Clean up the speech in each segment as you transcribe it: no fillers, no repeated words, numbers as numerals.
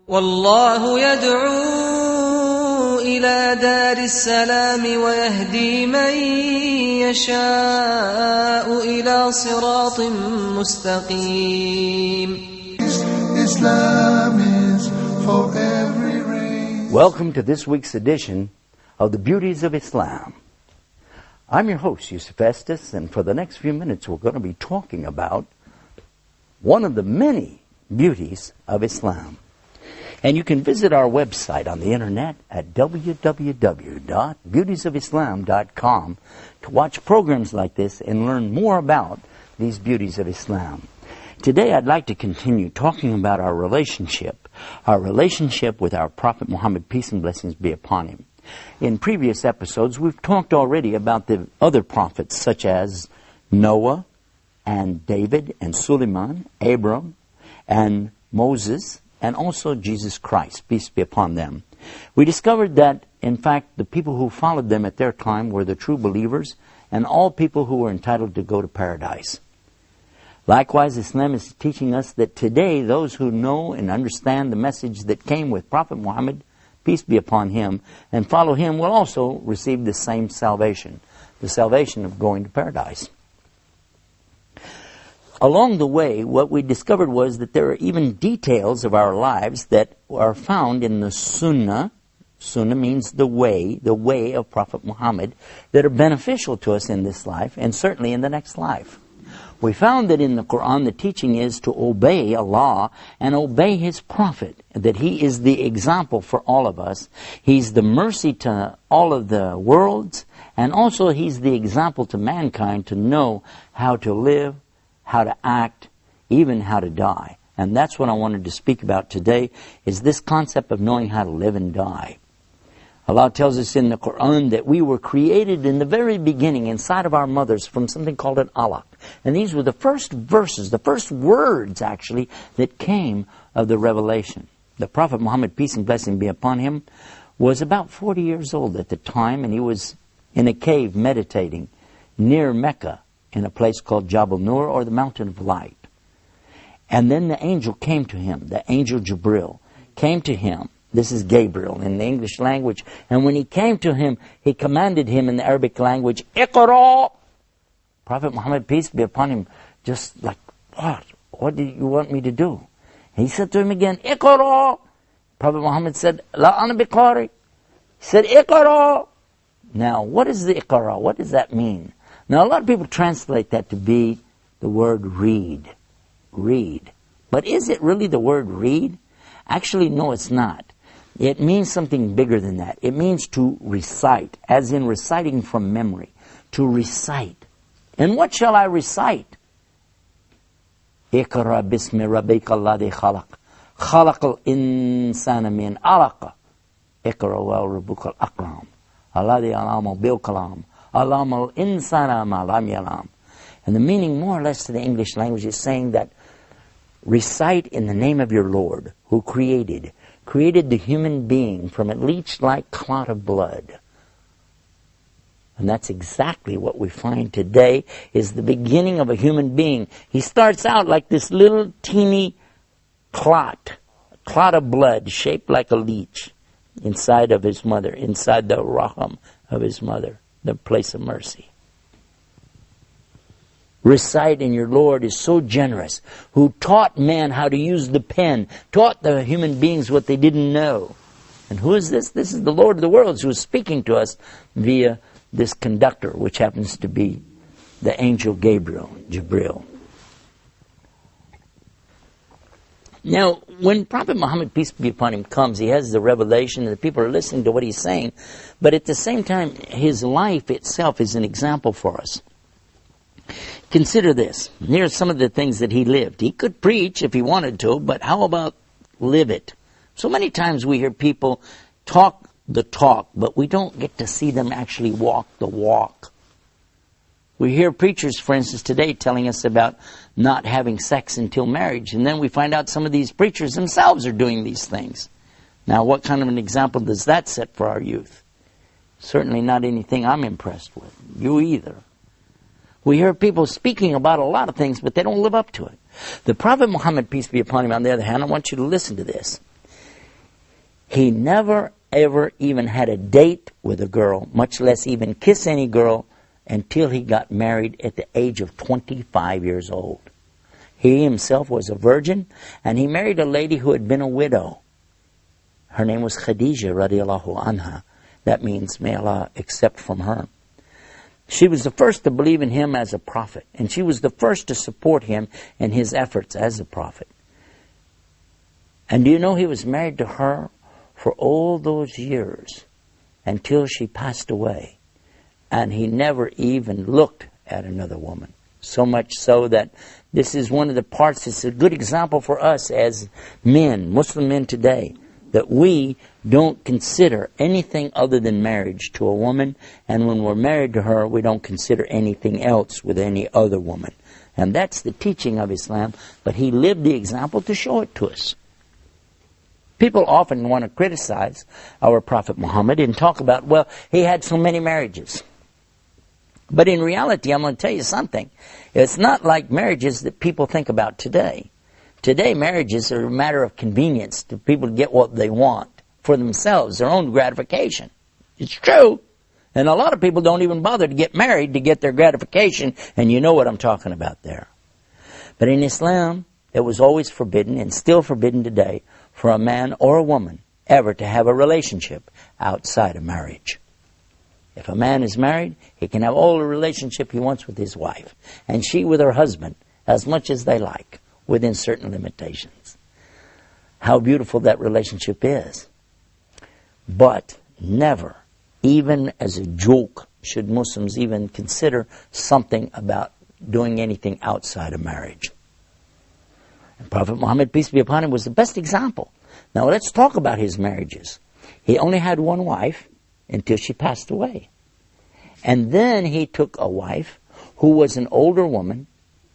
والله يدعو إلى دار السلام ويهدي من يشاء إلى صراط مستقيم. Islam is for every race. Welcome to this week's edition of the Beauties of Islam. I'm your host, Yusuf Estes, and for the next few minutes we're going to be talking about one of the many beauties of Islam. And you can visit our website on the internet at www.beautiesofislam.com to watch programs like this and learn more about these beauties of Islam. Today I'd like to continue talking about our relationship with our Prophet Muhammad, peace and blessings be upon him. In previous episodes we've talked already about the other prophets such as Noah and David and Suleiman, Abram and Moses, and also Jesus Christ, peace be upon them. We discovered that, in fact, the people who followed them at their time were the true believers and all people who were entitled to go to paradise. Likewise, Islam is teaching us that today those who know and understand the message that came with Prophet Muhammad, peace be upon him, and follow him will also receive the same salvation, the salvation of going to paradise. Along the way, what we discovered was that there are even details of our lives that are found in the Sunnah. Sunnah means the way of Prophet Muhammad, that are beneficial to us in this life and certainly in the next life. We found that in the Quran the teaching is to obey Allah and obey His Prophet, that He is the example for all of us. He's the mercy to all of the worlds, and also He's the example to mankind to know how to live, how to act, even how to die. And that's what I wanted to speak about today, is this concept of knowing how to live and die. Allah tells us in the Quran that we were created in the very beginning inside of our mothers from something called an alaq. And these were the first verses, the first words actually, that came of the revelation. The Prophet Muhammad, peace and blessing be upon him, was about 40 years old at the time, and he was in a cave meditating near Mecca, in a place called Jabal Nur, or the Mountain of Light. And then the angel came to him, the angel Jibril came to him. This is Gabriel in the English language. And when he came to him, he commanded him in the Arabic language, Iqra! Prophet Muhammad, peace be upon him, just like, what? What do you want me to do? He said to him again, Iqra! Prophet Muhammad said, La ana biqari. He said, Iqra! Now, what is the Iqra? What does that mean? Now, a lot of people translate that to be the word read. Read. But is it really the word read? Actually, no, it's not. It means something bigger than that. It means to recite, as in reciting from memory. To recite. And what shall I recite? Iqra bismi rabbika alladhi khalaq. Khalaqal insana min alaqa. Iqra wa rabbuka al-akram. Alladhi alama bil kalam. Alamal insana ma lam yalam. And the meaning more or less to the English language is saying that recite in the name of your Lord, who created the human being from a leech-like clot of blood. And that's exactly what we find today is the beginning of a human being. He starts out like this little teeny clot of blood shaped like a leech inside of his mother, inside the raham of his mother, the place of mercy. Recite in your Lord is so generous, who taught man how to use the pen, taught the human beings what they didn't know. And who is this? This is the Lord of the worlds who is speaking to us via this conductor, which happens to be the angel Jibril. Now, when Prophet Muhammad, peace be upon him, comes, he has the revelation and the people are listening to what he's saying, but at the same time, his life itself is an example for us. Consider this. Here are some of the things that he lived. He could preach if he wanted to, but how about live it? So many times we hear people talk the talk, but we don't get to see them actually walk the walk. We hear preachers, for instance, today telling us about not having sex until marriage, and then we find out some of these preachers themselves are doing these things. Now, what kind of an example does that set for our youth? Certainly not anything I'm impressed with. You either. We hear people speaking about a lot of things, but they don't live up to it. The Prophet Muhammad, peace be upon him, on the other hand, I want you to listen to this. He never ever even had a date with a girl, much less even kiss any girl, until he got married at the age of 25 years old. He himself was a virgin, and he married a lady who had been a widow. Her name was Khadija radiallahu anha. That means, may Allah accept from her. She was the first to believe in him as a prophet, and she was the first to support him in his efforts as a prophet. And do you know he was married to her for all those years until she passed away, and he never even looked at another woman. So much so that this is one of the parts, it's a good example for us as men, Muslim men today, that we don't consider anything other than marriage to a woman, and when we're married to her, we don't consider anything else with any other woman. And that's the teaching of Islam, but he lived the example to show it to us. People often want to criticize our Prophet Muhammad and talk about, well, he had so many marriages. But in reality, I'm going to tell you something. It's not like marriages that people think about today. Today, marriages are a matter of convenience to people to get what they want for themselves, their own gratification. It's true. And a lot of people don't even bother to get married to get their gratification, and you know what I'm talking about there. But in Islam, it was always forbidden, and still forbidden today, for a man or a woman ever to have a relationship outside of marriage. If a man is married, he can have all the relationship he wants with his wife, and she with her husband, as much as they like, within certain limitations. How beautiful that relationship is. But never, even as a joke, should Muslims even consider something about doing anything outside of marriage. And Prophet Muhammad, peace be upon him, was the best example. Now let's talk about his marriages. He only had one wife until she passed away. And then he took a wife who was an older woman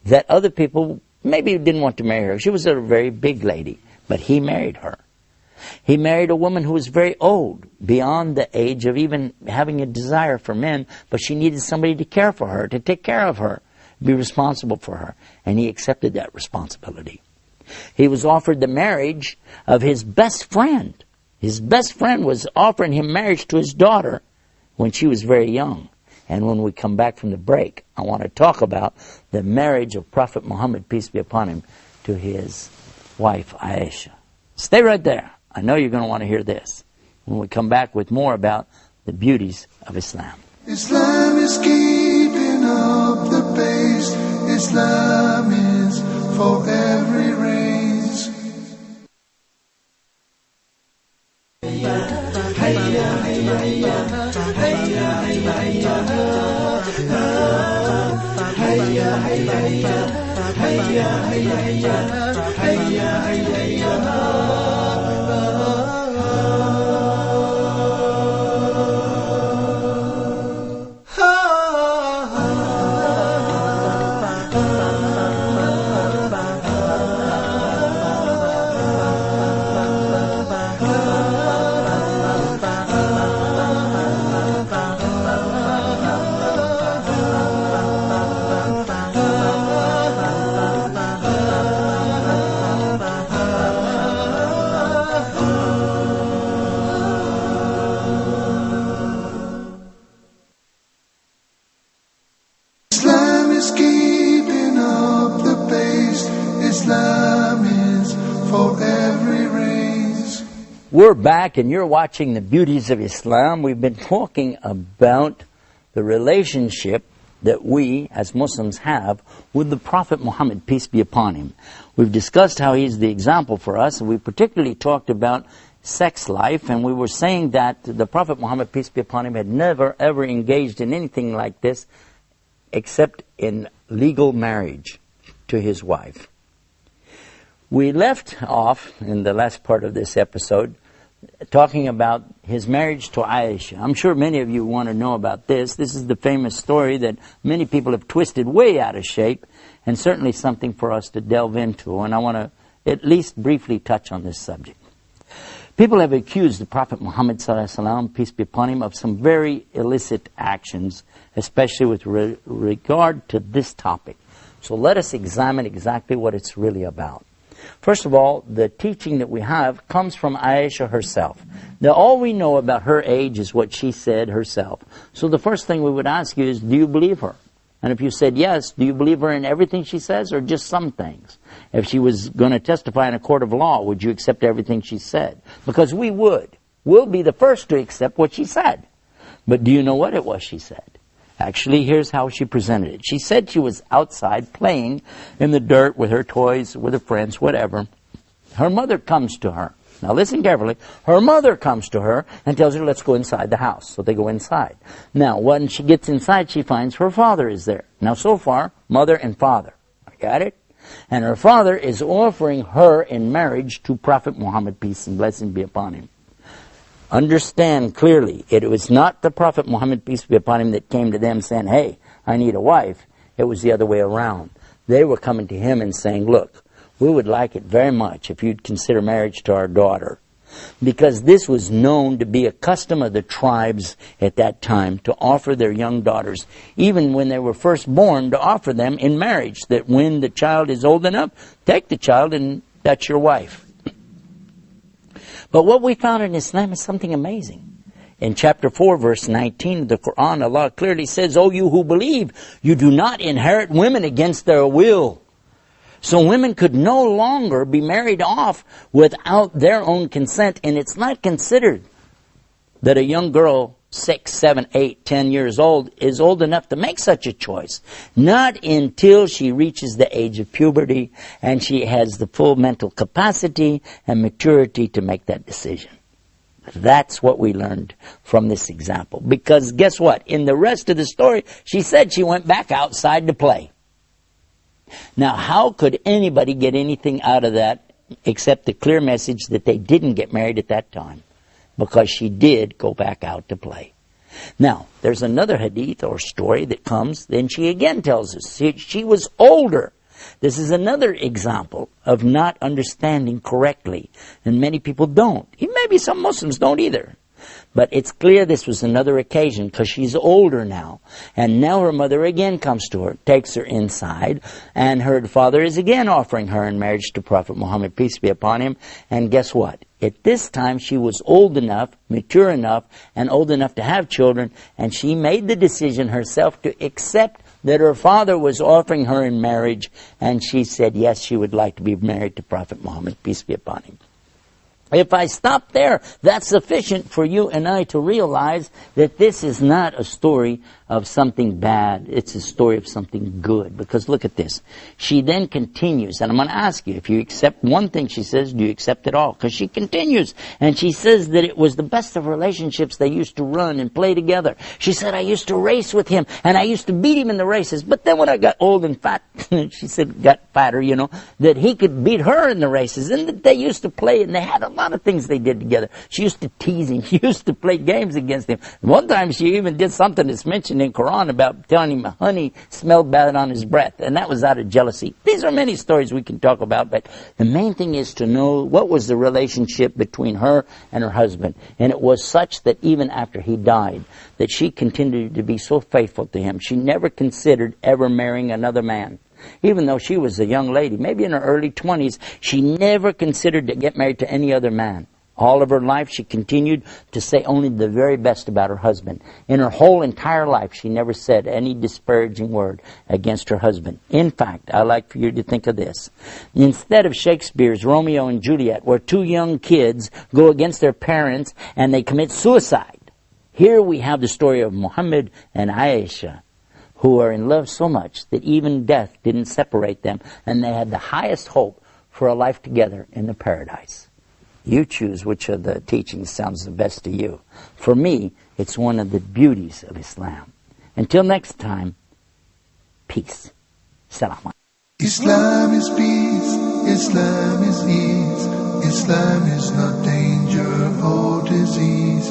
that other people maybe didn't want to marry her. She was a very big lady, but he married her. He married a woman who was very old, beyond the age of even having a desire for men, but she needed somebody to care for her, to take care of her, be responsible for her. And he accepted that responsibility. He was offered the marriage of his best friend. His best friend was offering him marriage to his daughter when she was very young. And when we come back from the break, I want to talk about the marriage of Prophet Muhammad, peace be upon him, to his wife Aisha. Stay right there. I know you're going to want to hear this when we come back with more about the beauties of Islam. Islam is keeping up the pace. Islam is for every race. Islam is keeping up the pace. Islam is for every race. We're back and you're watching the Beauties of Islam. We've been talking about the relationship that we as Muslims have with the Prophet Muhammad, peace be upon him. We've discussed how he's the example for us, and we particularly talked about sex life, and we were saying that the Prophet Muhammad, peace be upon him, had never ever engaged in anything like this except in legal marriage to his wife. We left off in the last part of this episode talking about his marriage to Aisha. I'm sure many of you want to know about this. This is the famous story that many people have twisted way out of shape, and certainly something for us to delve into, and I want to at least briefly touch on this subject. People have accused the Prophet Muhammad ﷺ, peace be upon him, of some very illicit actions, especially with regard to this topic. So let us examine exactly what it's really about. First of all, the teaching that we have comes from Aisha herself. Now, all we know about her age is what she said herself. So the first thing we would ask you is, do you believe her? And if you said yes, do you believe her in everything she says or just some things? If she was going to testify in a court of law, would you accept everything she said? Because we would. We'll be the first to accept what she said. But do you know what it was she said? Actually, here's how she presented it. She said she was outside playing in the dirt with her toys, with her friends, whatever. Her mother comes to her. Now listen carefully. Her mother comes to her and tells her, let's go inside the house. So they go inside. Now, when she gets inside, she finds her father is there. Now, so far, mother and father. Got it? And her father is offering her in marriage to Prophet Muhammad, peace and blessing be upon him. Understand clearly, it was not the Prophet Muhammad, peace be upon him, that came to them saying, hey, I need a wife. It was the other way around. They were coming to him and saying, look, we would like it very much if you'd consider marriage to our daughter. Because this was known to be a custom of the tribes at that time to offer their young daughters, even when they were first born, to offer them in marriage. That when the child is old enough, take the child and that's your wife. But what we found in Islam is something amazing. In chapter 4, verse 19 of the Quran, Allah clearly says, O you who believe, you do not inherit women against their will. So women could no longer be married off without their own consent, and it's not considered that a young girl, 6, 7, 8, 10 years old, is old enough to make such a choice. Not until she reaches the age of puberty and she has the full mental capacity and maturity to make that decision. That's what we learned from this example. Because guess what? In the rest of the story, she said she went back outside to play. Now, how could anybody get anything out of that except the clear message that they didn't get married at that time? Because she did go back out to play. Now, there's another hadith or story that comes, then she again tells us she was older. This is another example of not understanding correctly, and many people don't. Maybe some Muslims don't either. But it's clear this was another occasion because she's older now. And now her mother again comes to her, takes her inside, and her father is again offering her in marriage to Prophet Muhammad, peace be upon him. And guess what? At this time she was old enough, mature enough, and old enough to have children, and she made the decision herself to accept that her father was offering her in marriage, and she said yes, she would like to be married to Prophet Muhammad, peace be upon him. If I stop there, that's sufficient for you and I to realize that this is not a story of something bad. It's a story of something good. Because look at this. She then continues, and I'm going to ask you, if you accept one thing she says, do you accept it all? Because she continues, and she says that it was the best of relationships. They used to run and play together. She said, I used to race with him, and I used to beat him in the races. But then when I got old and fat, she said, got fatter, that he could beat her in the races. And that they used to play, and they had a lot of things they did together. She used to tease him. She used to play games against him. One time she even did something that's mentioned in Quran about telling him honey smelled bad on his breath, and that was out of jealousy. These are many stories we can talk about, but the main thing is to know what was the relationship between her and her husband. And it was such that even after he died, that she continued to be so faithful to him. She never considered ever marrying another man. Even though she was a young lady, maybe in her early 20s, she never considered to get married to any other man. All of her life, she continued to say only the very best about her husband. In her whole entire life, she never said any disparaging word against her husband. In fact, I like for you to think of this. Instead of Shakespeare's Romeo and Juliet, where two young kids go against their parents and they commit suicide, here we have the story of Muhammad and Aisha, who are in love so much that even death didn't separate them, and they had the highest hope for a life together in the paradise. You choose which of the teachings sounds the best to you. For me, it's one of the beauties of Islam. Until next time, peace. Salam. Islam is peace, Islam is ease, Islam is not danger or disease.